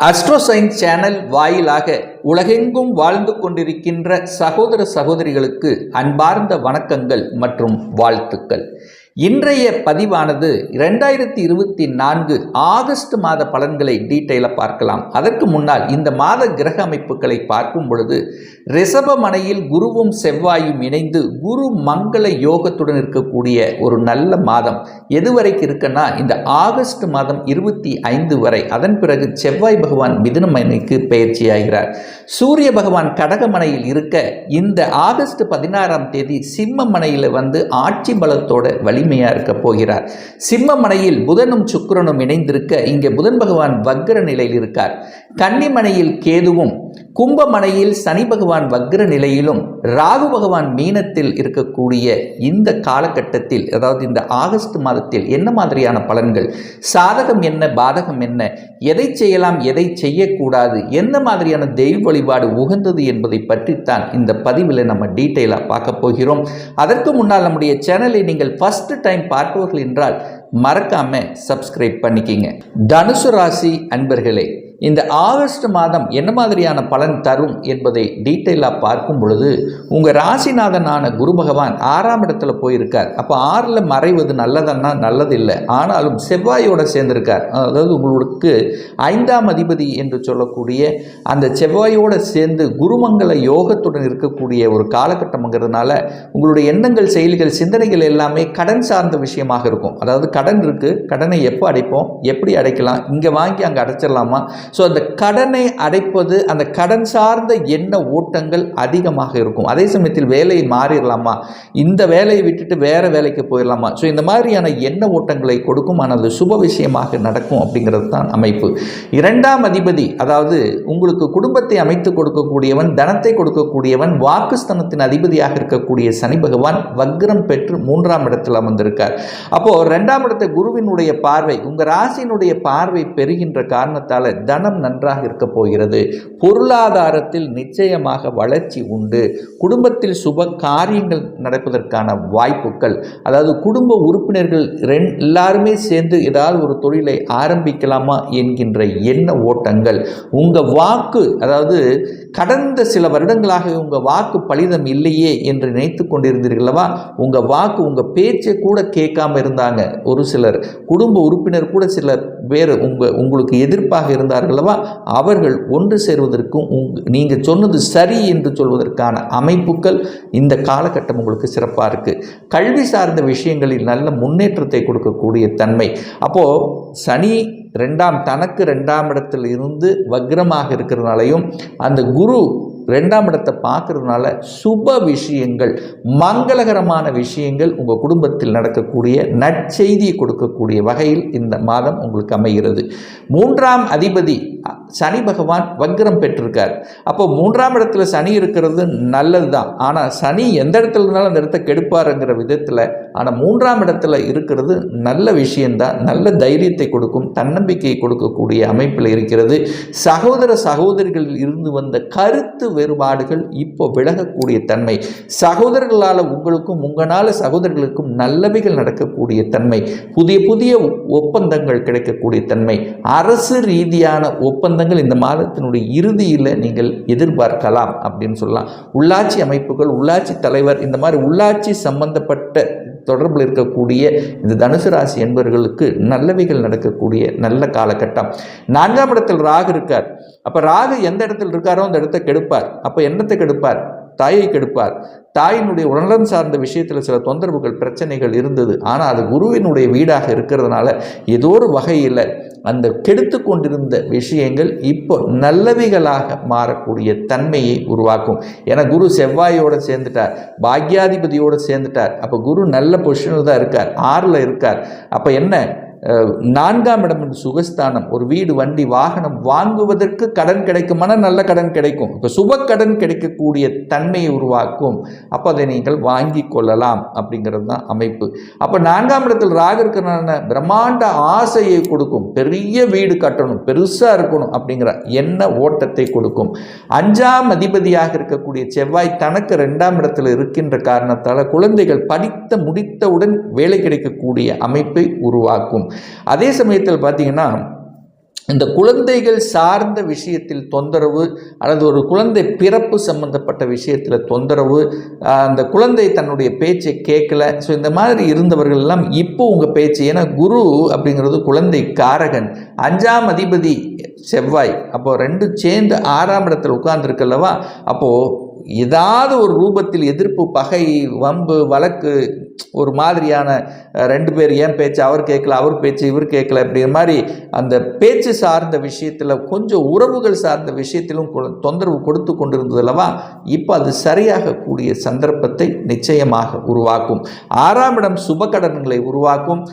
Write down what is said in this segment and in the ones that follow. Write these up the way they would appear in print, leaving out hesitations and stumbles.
Astro science channel வாயிலாக உலகெங்கும் வாழ்ந்து கொண்டிருக்கின்ற சகோதர சகோதரிகளுக்கு அன்பார்ந்த வணக்கங்கள் மற்றும் வாழ்த்துக்கள். இன்றைய பதிவானது 2024 ஆகஸ்ட் மாத பலன்களை டீட்டெயிலாக பார்க்கலாம். அதற்கு முன்னால் இந்த மாத கிரக அமைப்புகளை பார்க்கும் பொழுது ரிஷபமனையில் குருவும் செவ்வாயும் இணைந்து குரு மங்கள யோகத்துடன் இருக்கக்கூடிய ஒரு நல்ல மாதம் எதுவரைக்கு இருக்குன்னா இந்த ஆகஸ்ட் மாதம் 25 வரை. அதன் பிறகு செவ்வாய் பகவான் மிதுனமனைக்கு பயிற்சியாகிறார். சூரிய பகவான் கடகமனையில் இருக்க இந்த ஆகஸ்ட் 16ஆம் தேதி சிம்மமனையில் ஆட்சி பலத்தோட வலிமையாக இருக்க போகிறார். சிம்மமனையில் புதனும் சுக்கிரனும் இணைந்திருக்க இங்கே புதன் பகவான் வக்ர நிலையில் இருக்கார். கன்னிமனையில் கேதுவும் கும்பமனையில் சனி பகவான் வக்ர நிலையிலும் ராகு பகவான் மீனத்தில் இருக்கக்கூடிய இந்த காலகட்டத்தில், அதாவது இந்த ஆகஸ்ட் மாதத்தில் என்ன மாதிரியான பலன்கள், சாதகம் என்ன பாதகம் என்ன, எதை செய்யலாம் எதை செய்யக்கூடாது, என்ன மாதிரியான தெய்வ வழிபாடு உகந்தது என்பதை பற்றித்தான் இந்த பதிவில் நம்ம டீட்டெயிலாக பார்க்க போகிறோம். அதற்கு முன்னால் நம்முடைய சேனலை நீங்கள் ஃபர்ஸ்ட் டைம் பார்ப்பவர்கள் என்றால் மறக்காம சப்ஸ்கிரைப் பண்ணிக்கிங்க. தனுசு ராசி அன்பர்களே, இந்த ஆகஸ்ட் மாதம் என்ன மாதிரியான பலன் தரும் என்பதை டீட்டெயிலாக பார்க்கும் பொழுது உங்கள் ராசிநாதனான குரு பகவான் 6ஆம் இடத்துல போயிருக்கார். அப்போ 6ல் மறைவது நல்லதன்னா நல்லதில்லை, ஆனாலும் செவ்வாயோடு சேர்ந்திருக்கார். அதாவது உங்களுக்கு 5ஆம் அதிபதி என்று சொல்லக்கூடிய அந்த செவ்வாயோடு சேர்ந்து குருமங்கள யோகத்துடன் இருக்கக்கூடிய ஒரு காலகட்டம்ங்கிறதுனால உங்களுடைய எண்ணங்கள், செயல்கள், சிந்தனைகள் எல்லாமே கடன் சார்ந்த விஷயமாக இருக்கும். அதாவது கடன் இருக்குது, கடனை எப்போ அடைப்போம், எப்படி அடைக்கலாம், இங்கே வாங்கி அங்கே அடைச்சிடலாமா, ஸோ அந்த கடனை அடைப்பது, அந்த கடன் சார்ந்த எண்ண ஓட்டங்கள் அதிகமாக இருக்கும். அதே சமயத்தில் வேலையை மாறிடலாமா, இந்த வேலையை விட்டுட்டு வேறு வேலைக்கு போயிடலாமா, ஸோ இந்த மாதிரியான எண்ண ஓட்டங்களை கொடுக்கும். ஆனால் அது சுப விஷயமாக நடக்கும் அப்படிங்கிறது தான் அமைப்பு. 2ஆம் அதிபதி, அதாவது உங்களுக்கு குடும்பத்தை அமைத்து கொடுக்கக்கூடியவன், தனத்தை கொடுக்கக்கூடியவன், வாக்குஸ்தானத்தின் அதிபதியாக இருக்கக்கூடிய சனி பகவான் வக்ரம் பெற்று 3ஆம் இடத்தில் அமர்ந்திருக்கார். அப்போது 2ஆம் இடத்தை குருவினுடைய பார்வை, உங்கள் ராசியினுடைய பார்வை பெறுகின்ற காரணத்தால் தனம் நன்றாக இருக்க போகிறது. பொருளாதாரத்தில் நிச்சயமாக வளர்ச்சி உண்டு. குடும்பத்தில் சுப காரியங்கள் நடப்பதற்கான வாய்ப்புகள், அதாவது குடும்ப உறுப்பினர்கள் எல்லாருமே சேர்ந்து ஏதாவது ஒரு தொழிலை ஆரம்பிக்கலாமா என்கின்ற எண்ண ஓட்டங்கள், உங்கள் வாக்கு, அதாவது கடந்த சில வருடங்களாக உங்கள் வாக்கு பலிதம் இல்லையே என்று நினைத்து கொண்டிருந்தீர்களவா, உங்கள் வாக்கு, உங்கள் பேச்சை கூட கேட்காம இருந்தாங்க ஒரு சிலர், குடும்ப உறுப்பினர் கூட சிலர் வேறு உங்களுக்கு எதிர்ப்பாக இருந்தார்களவா, அவர்கள் ஒன்று சேர்வதற்கும் நீங்கள் சொன்னது சரி என்று சொல்வதற்கான அமைப்புகள் இந்த காலகட்டம் உங்களுக்கு சிறப்பாக இருக்குது. கல்வி சார்ந்த விஷயங்களில் நல்ல முன்னேற்றத்தை கொடுக்கக்கூடிய தன்மை. அப்போது சனி தனக்கு 2ஆம் இடத்தில் இருந்து வக்ரமாக இருக்கிறதுனாலையும் அந்த குரு 2ஆம் இடத்தை பார்க்கறதுனால சுப விஷயங்கள், மங்களகரமான விஷயங்கள் உங்கள் குடும்பத்தில் நடக்கக்கூடிய நற்செய்தியை கொடுக்கக்கூடிய வகையில் இந்த மாதம் உங்களுக்கு அமைகிறது. 3ஆம் அதிபதி சனி பகவான் வக்ரம் பெற்றிருக்கார். அப்போ 3ஆம் இடத்துல சனி இருக்கிறது நல்லது தான், ஆனால் சனி எந்த இடத்துல இருந்தாலும் அந்த இடத்த கெடுப்பாருங்கிற விதத்தில், ஆனால் 3ஆம் இடத்துல இருக்கிறது நல்ல விஷயந்தான், நல்ல தைரியத்தை கொடுக்கும், தன்னம்பிக்கையை கொடுக்கக்கூடிய அமைப்பில் இருக்கிறது. சகோதர சகோதரிகளில் இருந்து வந்த கருத்து வேறுபாடுகள் இப்போ விலகக்கூடிய தன்மை, சகோதரர்களால் உங்களுக்கும் உங்களால் சகோதரர்களுக்கும் நல்லவைகள் நடக்கக்கூடிய தன்மை, புதிய புதிய ஒப்பந்தங்கள் கிடைக்கக்கூடிய தன்மை, அரசு ரீதியான ஒப்பந்தங்கள் இந்த மாதத்தினுடைய இறுதியில் நீங்கள் எதிர்பார்க்கலாம் அப்படின்னு சொல்லலாம். உள்ளாட்சி அமைப்புகள், உள்ளாட்சி தலைவர், இந்த மாதிரி உள்ளாட்சி சம்பந்தப்பட்ட தொடர்பில் இருக்கக்கூடிய இந்த தனுசு ராசி என்பவர்களுக்கு நல்லவைகள் நடக்கக்கூடிய நல்ல காலகட்டம். 4ஆம் இடத்தில் ராகு இருக்கார். அப்போ ராகு எந்த இடத்தில் இருக்காரோ அந்த இடத்தை கெடுப்பார். அப்போ என்னத்தை கெடுப்பார்? தாயை கெடுப்பார். தாயினுடைய உடல்நலம் சார்ந்த விஷயத்தில் சில தொந்தரவுகள், பிரச்சனைகள் இருந்தது. ஆனால் அது குருவினுடைய வீடாக இருக்கிறதுனால ஏதோ ஒரு வகையில் அந்த கெடுத்து கொண்டிருந்த விஷயங்கள் இப்போ நல்லவைகளாக மாறக்கூடிய தன்மையை உருவாக்கும். ஏன்னா குரு செவ்வாயோடு சேர்ந்துட்டார், பாக்யாதிபதியோடு சேர்ந்துட்டார். அப்போ குரு நல்ல பொசிஷனில் தான் இருக்கார், 6ல் இருக்கார். அப்போ என்ன, 4ஆம் இடம் என்று சுகஸ்தானம், ஒரு வீடு, வண்டி, வாகனம் வாங்குவதற்கு கடன் கிடைக்குமான நல்ல கடன் கிடைக்கும். இப்போ சுப கடன் கிடைக்கக்கூடிய தன்மையை உருவாக்கும். அப்போ அதை நீங்கள் வாங்கி கொள்ளலாம் அப்படிங்கிறது தான் அமைப்பு. அப்போ 4ஆம் இடத்தில் ராகு இருக்கிறனால பிரம்மாண்ட ஆசையை கொடுக்கும். பெரிய வீடு கட்டணும், பெருசாக இருக்கணும் அப்படிங்கிற எண்ண ஓட்டத்தை கொடுக்கும். 5ஆம் அதிபதியாக இருக்கக்கூடிய செவ்வாய் தனக்கு 2ஆம் இடத்தில் இருக்கின்ற காரணத்தால் குழந்தைகள் படித்த முடித்தவுடன் வேலை கிடைக்கக்கூடிய அமைப்பை உருவாக்கும். அதே சமயத்தில் பார்த்தீங்கன்னா இந்த குழந்தைகள் சார்ந்த விஷயத்தில் தொந்தரவு அல்லது ஒரு குழந்தை பிறப்பு சம்பந்தப்பட்ட விஷயத்தில் தொந்தரவு, அந்த குழந்தை தன்னுடைய பேச்சை கேட்கல, ஸோ இந்த மாதிரி இருந்தவர்கள் எல்லாம் இப்போ உங்கள் பேச்சு, ஏன்னா குரு அப்படிங்கிறது குழந்தை காரகன், 5ஆம் அதிபதி செவ்வாய், அப்போது 2 சேர்ந்து 6ஆம் இடத்துல உட்கார்ந்துருக்கல்லவா, அப்போது ஏதாவது ஒரு ரூபத்தில் எதிர்ப்பு, பகை, வம்பு, வழக்கு, ஒரு மாதிரியான 2 பேர் ஏன் பேச்சு அவர் கேட்கல, அவர் பேச்சு இவர் கேட்கல, அப்படிங்கிற மாதிரி அந்த பேச்சு சார்ந்த விஷயத்தில் கொஞ்சம் உறவுகள் சார்ந்த விஷயத்திலும் தொந்தரவு கொடுத்து கொண்டிருந்ததல்லவா, இப்போ அது சரியாகக்கூடிய சந்தர்ப்பத்தை நிச்சயமாக உருவாக்கும். 6ஆம் இடம் சுபகடன்களை உருவாக்கும்.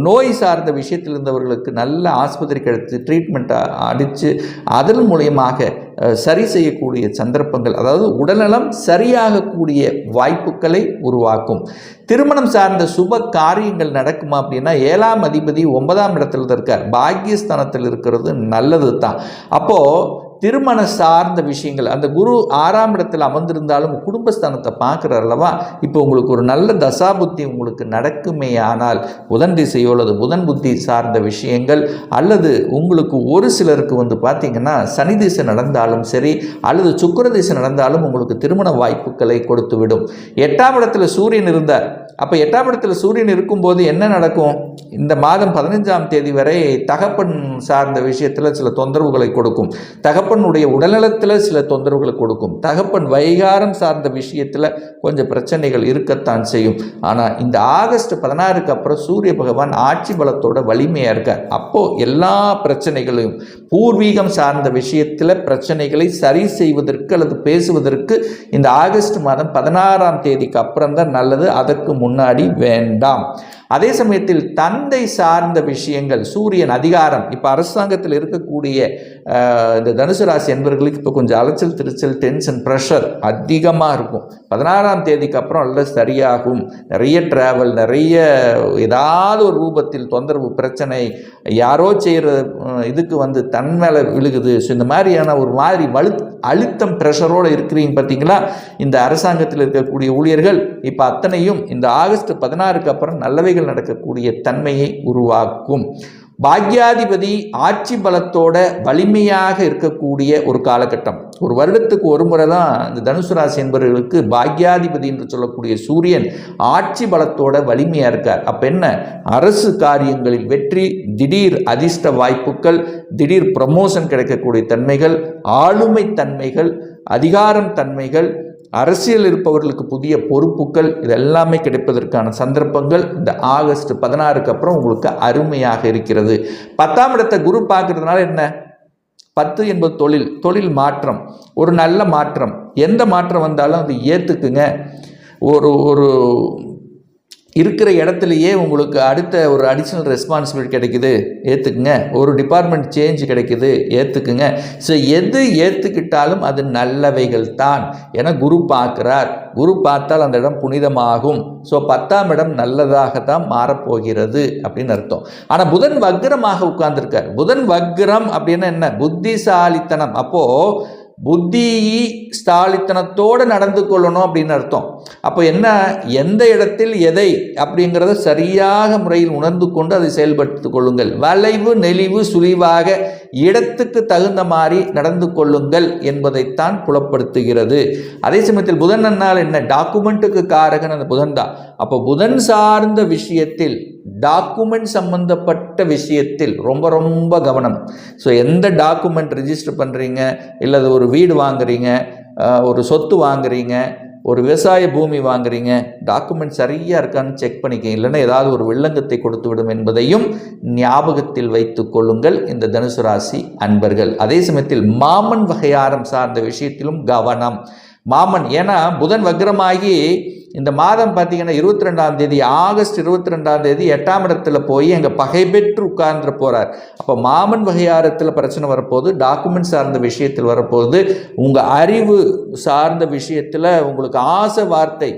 நோய் சார்ந்த விஷயத்தில் இருந்தவர்களுக்கு நல்ல ஆஸ்பத்திரி கிடைத்து ட்ரீட்மெண்ட் அடித்து அதன் மூலியமாக சரி செய்யக்கூடிய சந்தர்ப்பங்கள், அதாவது உடல்நலம் சரியாகக்கூடிய வாய்ப்புகளை உருவாக்கும். திருமணம் சார்ந்த சுப காரியங்கள் நடக்குமா அப்படின்னா 7ஆம் அதிபதி 9ஆம் இடத்துல இருக்கார், பாக்கியஸ்தானத்தில் இருக்கிறது நல்லது தான். அப்போது திருமண சார்ந்த விஷயங்கள், அந்த குரு 6ஆம் இடத்தில் அமர்ந்திருந்தாலும் குடும்பஸ்தானத்தை பார்க்குறார் அல்லவா, இப்போ உங்களுக்கு ஒரு நல்ல தசாபுத்தி உங்களுக்கு நடக்குமே ஆனால் புதன் திசையோ அல்லது புதன் புத்தி சார்ந்த விஷயங்கள், அல்லது உங்களுக்கு ஒரு சிலருக்கு பார்த்திங்கன்னா சனி திசை நடந்தாலும் சரி அல்லது சுக்கிர திசை நடந்தாலும் உங்களுக்கு திருமண வாய்ப்புகளை கொடுத்துவிடும். 8ஆம் இடத்துல சூரியன் இருந்தார், அப்போ 8ஆம் இடத்துல சூரியன் இருக்கும்போது என்ன நடக்கும், இந்த மாதம் 15ஆம் தேதி வரை தகப்பன் சார்ந்த விஷயத்தில் சில தொந்தரவுகளை கொடுக்கும், தகப்பனுடைய உடல்நலத்தில் சில தொந்தரவுகளை கொடுக்கும், தகப்பன் வைகாரம் சார்ந்த விஷயத்தில் கொஞ்சம் பிரச்சனைகள் இருக்கத்தான் செய்யும். ஆனால் இந்த ஆகஸ்ட் 16க்கு அப்புறம் சூரிய பகவான் ஆட்சி பலத்தோட வலிமையாக இருக்கார். அப்போது எல்லா பிரச்சனைகளையும் பூர்வீகம் சார்ந்த விஷயத்தில் பிரச்சனைகளை சரி செய்வதற்கு அல்லது பேசுவதற்கு இந்த ஆகஸ்ட் மாதம் 16ஆம் தேதிக்கு அப்புறம் தான் நல்லது, அதற்கு முன்னாடி வேண்டாம். அதே சமயத்தில் தந்தை சார்ந்த விஷயங்கள், சூரியன் அதிகாரம், இப்போ அரசாங்கத்தில் இருக்கக்கூடிய இந்த தனுசு ராசி என்பவர்களுக்கு இப்போ கொஞ்சம் அலைச்சல் திருச்சல், டென்ஷன், ப்ரெஷர் அதிகமாக இருக்கும். 16ஆம் தேதிக்கு அப்புறம் எல்லாம் சரியாகும். நிறைய ட்ராவல், நிறைய ஏதாவது ஒரு ரூபத்தில் தொந்தரவு, பிரச்சனை, யாரோ செய்கிற இதுக்கு தன் மேலே விழுகுது. ஸோ இந்த மாதிரியான ஒரு மாதிரி அழுத்தம், ப்ரெஷரோடு இருக்கிறீங்க பார்த்தீங்களா, இந்த அரசாங்கத்தில் இருக்கக்கூடிய ஊழியர்கள் இப்போ அத்தனையும் இந்த ஆகஸ்ட் 16க்கு அப்புறம் நல்லவைகள் நடக்கக்கூடிய தன்மையை உருவாக்கும். பாக்யாதிபதி ஆட்சி பலத்தோட வலிமையாக இருக்கக்கூடிய ஒரு காலகட்டம். ஒரு வருடத்துக்கு ஒரு முறை தான் இந்த தனுசு ராசி என்பவர்களுக்கு பாக்யாதிபதி என்று சொல்லக்கூடிய சூரியன் ஆட்சி பலத்தோட வலிமையாக இருக்கார். அப்போ என்ன, அரசு காரியங்களில் வெற்றி, திடீர் அதிர்ஷ்ட வாய்ப்புகள், திடீர் ப்ரமோஷன் கிடைக்கக்கூடிய தன்மைகள், ஆளுமை தன்மைகள், அதிகாரம் தன்மைகள், அரசியல் இருப்பவர்களுக்கு புதிய பொறுப்புகள், இதெல்லாமே கிடைப்பதற்கான சந்தர்ப்பங்கள் இந்த ஆகஸ்ட் 16க்கு அப்புறம் உங்களுக்கு அருமையாக இருக்கிறது. 10ஆம் இடத்தை குரு பார்க்கறதுனால என்ன, 10 என்பது தொழில் மாற்றம், ஒரு நல்ல மாற்றம். எந்த மாற்றம் வந்தாலும் அது ஏற்றுக்குங்க. ஒரு இருக்கிற இடத்துலையே உங்களுக்கு அடுத்த ஒரு அடிஷ்னல் ரெஸ்பான்சிபிலிட்டி கிடைக்குது, ஏற்றுக்குங்க. ஒரு டிபார்ட்மெண்ட் சேஞ்ச் கிடைக்குது, ஏற்றுக்குங்க. ஸோ எது ஏற்றுக்கிட்டாலும் அது நல்லவைகள் தான். ஏன்னா குரு பார்க்குறார், குரு பார்த்தால் அந்த இடம் புனிதமாகும். ஸோ 10ஆம் இடம் நல்லதாக தான் மாறப்போகிறது அப்படின்னு அர்த்தம். ஆனால் புதன் வக்ரமாக உட்கார்ந்துருக்கார். புதன் வக்ரம் அப்படின்னா என்ன, புத்திசாலித்தனம். அப்போது புத்தி ஸ்தாலித்தனத்தோடு நடந்து கொள்ளணும் அப்படின்னு அர்த்தம். அப்போ என்ன, எந்த இடத்தில் எதை அப்படிங்கிறத சரியாக முறையில் உணர்ந்து கொண்டு அதை செயல்படுத்தி கொள்ளுங்கள். வளைவு நெளிவு சுழிவாக இடத்துக்கு தகுந்த மாதிரி நடந்து கொள்ளுங்கள் என்பதைத்தான் புலப்படுத்துகிறது. அதே சமயத்தில் புதன் என்னால் என்ன, டாக்குமெண்ட்டுக்கு காரகன் அந்த புதன் தான். அப்போ புதன் சார்ந்த விஷயத்தில், டாக்குமெண்ட் சம்பந்தப்பட்ட விஷயத்தில் ரொம்ப ரொம்ப கவனம். ஸோ எந்த டாக்குமெண்ட் ரிஜிஸ்டர் பண்ணுறீங்க, இல்லை ஒரு வீடு வாங்குறீங்க, ஒரு சொத்து வாங்குறீங்க, ஒரு விவசாய பூமி வாங்குறீங்க, டாக்குமெண்ட் சரியாக இருக்கான்னு செக் பண்ணிக்க, இல்லைன்னா ஏதாவது ஒரு வில்லங்கத்தை கொடுத்து விடும் என்பதையும் ஞாபகத்தில் வைத்து கொள்ளுங்கள் இந்த தனுசு ராசி அன்பர்கள். அதே சமயத்தில் மாமன் வகையாரம் சார்ந்த விஷயத்திலும் கவனம். மாமன், ஏன்னா புதன் வக்ரமாகி இந்த மாதம் பார்த்தீங்கன்னா 22ஆம் தேதி, ஆகஸ்ட் 22ஆம் தேதி 8ஆம் இடத்துல போய் அங்கே பகை பெற்று உட்கார்ந்து போகிறார். அப்போ மாமன் வகையாரத்தில் பிரச்சனை வரப்போகுது, டாக்குமெண்ட் சார்ந்த விஷயத்தில் வரப்போகுது, உங்கள் அறிவு சார்ந்த விஷயத்தில் உங்களுக்கு ஆசை வார்த்தை,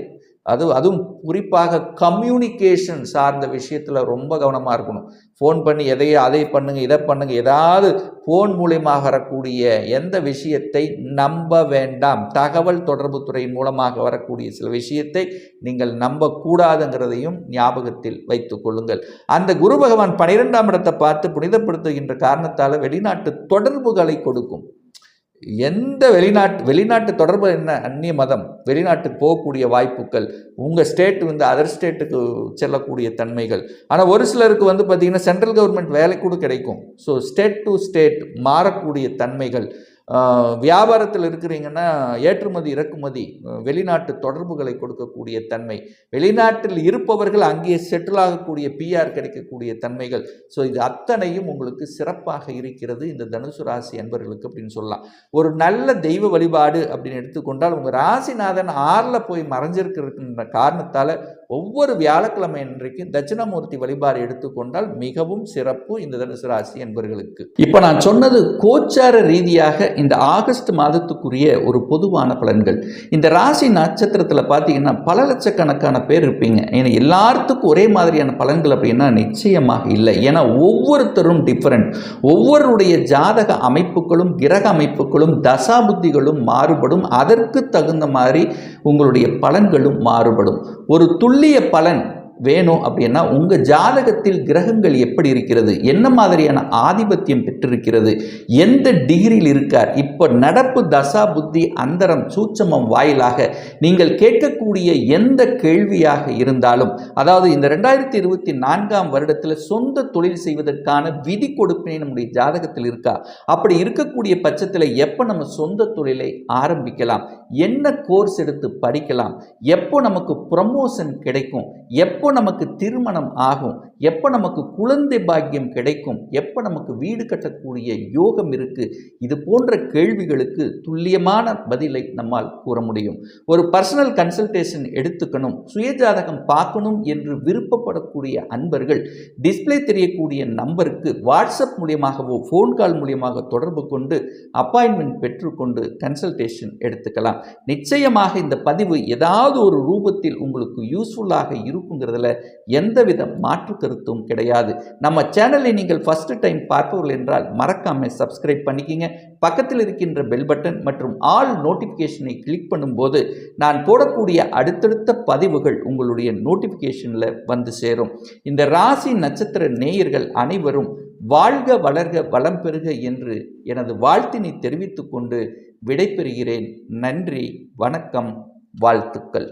அதுவும் குறிப்பாக கம்யூனிகேஷன் சார்ந்த விஷயத்தில் ரொம்ப கவனமாக இருக்கணும். ஃபோன் பண்ணி அதை பண்ணுங்க இதை பண்ணுங்க, ஏதாவது ஃபோன் மூலியமாக வரக்கூடிய எந்த விஷயத்தை நம்ப வேண்டாம். தகவல் தொடர்பு துறையின் மூலமாக வரக்கூடிய சில விஷயத்தை நீங்கள் நம்பக்கூடாதுங்கிறதையும் ஞாபகத்தில் வைத்துக் கொள்ளுங்கள். அந்த குரு பகவான் 12ஆம் இடத்தை பார்த்து புனிதப்படுத்துகின்ற காரணத்தால் வெளிநாட்டு தொடர்புகளை கொடுக்கும். எந்த வெளிநாட்டு தொடர்பு என்ன, அந்நிய மதம், வெளிநாட்டுக்கு போகக்கூடிய வாய்ப்புகள், உங்கள் ஸ்டேட் அதர் ஸ்டேட்டுக்கு செல்லக்கூடிய தன்மைகள். ஆனால் ஒரு சிலருக்கு பார்த்திங்கன்னா சென்ட்ரல் கவர்மெண்ட் வேலை கூட கிடைக்கும். ஸோ ஸ்டேட் டு ஸ்டேட் மாறக்கூடிய தன்மைகள். வியாபாரத்தில் இருக்கிறீங்கன்னா ஏற்றுமதி இறக்குமதி, வெளிநாட்டு தொடர்புகளை கொடுக்கக்கூடிய தன்மை, வெளிநாட்டில் இருப்பவர்கள் அங்கே செட்டில் ஆகக்கூடிய பிஆர் கிடைக்கக்கூடிய தன்மைகள். ஸோ இது அத்தனையும் உங்களுக்கு சிறப்பாக இருக்கிறது இந்த தனுசு ராசி அன்பர்களுக்கு அப்படின்னு சொல்லலாம். ஒரு நல்ல தெய்வ வழிபாடு அப்படின்னு எடுத்துக்கொண்டால் உங்கள் ராசிநாதன் 6ல் போய் மறைஞ்சிருக்கிற காரணத்தால் ஒவ்வொரு வியாழக்கிழமை அன்றைக்கு தட்சிணாமூர்த்தி வழிபாடு எடுத்துக்கொண்டால் மிகவும் சிறப்பு இந்த தனுசு ராசி அன்பர்களுக்கு. இப்போ நான் சொன்னது கோச்சார ரீதியாக இந்த ஆகஸ்ட் மாதத்துக்குரிய ஒரு பொதுவான பலன்கள். இந்த ராசி நட்சத்திரத்தில் பார்த்தீங்கன்னா பல லட்சக்கணக்கான பேர் இருப்பீங்க. ஏன்னா எல்லாத்துக்கும் ஒரே மாதிரியான பலன்கள் அப்படின்னா நிச்சயமாக இல்லை. ஏன்னா ஒவ்வொருத்தரும் டிஃப்ரெண்ட். ஒவ்வொருடைய ஜாதக அமைப்புகளும் கிரக அமைப்புகளும் தசாபுத்திகளும் மாறுபடும். அதற்கு தகுந்த மாதிரி உங்களுடைய பலன்களும் மாறுபடும். ஒரு துல்லிய பலன் வேணும் அப்படின்னா உங்கள் ஜாதகத்தில் கிரகங்கள் எப்படி இருக்கிறது, என்ன மாதிரியான ஆதிபத்தியம் பெற்றிருக்கிறது, எந்த டிகிரியில் இருக்கார், இப்போ நடப்பு தசா புத்தி அந்தரம் சூட்சமம் வாயிலாக நீங்கள் கேட்கக்கூடிய எந்த கேள்வியாக இருந்தாலும், அதாவது இந்த 2024ஆம் வருடத்தில் சொந்த தொழில் செய்வதற்கான விதி கொடுப்பினை நம்முடைய ஜாதகத்தில் இருக்கா, அப்படி இருக்கக்கூடிய பட்சத்தில் எப்போ நம்ம சொந்த தொழிலை ஆரம்பிக்கலாம், என்ன கோர்ஸ் எடுத்து படிக்கலாம், எப்போ நமக்கு ப்ரமோஷன் கிடைக்கும், எப்போ நமக்கு திருமணம் ஆகும், எப்போ நமக்கு குழந்தை பாக்கியம் கிடைக்கும், எப்போ நமக்கு வீடு கட்டக்கூடிய யோகம் இருக்கு, இது போன்ற கேள்விகளுக்கு துல்லியமான பதிலை நம்மால் கூற முடியும். ஒரு பர்சனல் கன்சல்டேஷன் எடுத்துக்கணும், சுயஜாதகம் பார்க்கணும் என்று விருப்பப்படக்கூடிய அன்பர்கள் டிஸ்பிளே தெரியக்கூடிய நம்பருக்கு வாட்ஸ்அப் மூலியமாகவோ ஃபோன் கால் மூலியமாக தொடர்பு கொண்டு அப்பாயின்மெண்ட் பெற்றுக்கொண்டு கன்சல்டேஷன் எடுத்துக்கலாம். நிச்சயமாக இந்த பதிவு ஏதாவது ஒரு ரூபத்தில் உங்களுக்கு யூஸ்ஃபுல்லாக இருக்குங்கிறதுல எந்தவித மாற்று கருத்தும் கிடையாது. நம்ம சேனலை நீங்கள் ஃபர்ஸ்ட் டைம் பார்ப்பவர்கள் என்றால் மறக்காம சப்ஸ்கிரைப் பண்ணிக்கிங்க. பக்கத்தில் இருக்கின்ற பெல் பட்டன் மற்றும் ஆல் நோட்டிஃபிகேஷனை கிளிக் பண்ணும்போது நான் போடக்கூடிய அடுத்தடுத்த பதிவுகள் உங்களுடைய நோட்டிஃபிகேஷனில் வந்து சேரும். இந்த ராசி நட்சத்திர நேயர்கள் அனைவரும் வாழ்க வளர்க வளம் பெறுக என்று எனது வாழ்த்தினை தெரிவித்துக் கொண்டு விடைபெறுகிறேன். நன்றி, வணக்கம், வாழ்த்துக்கள்.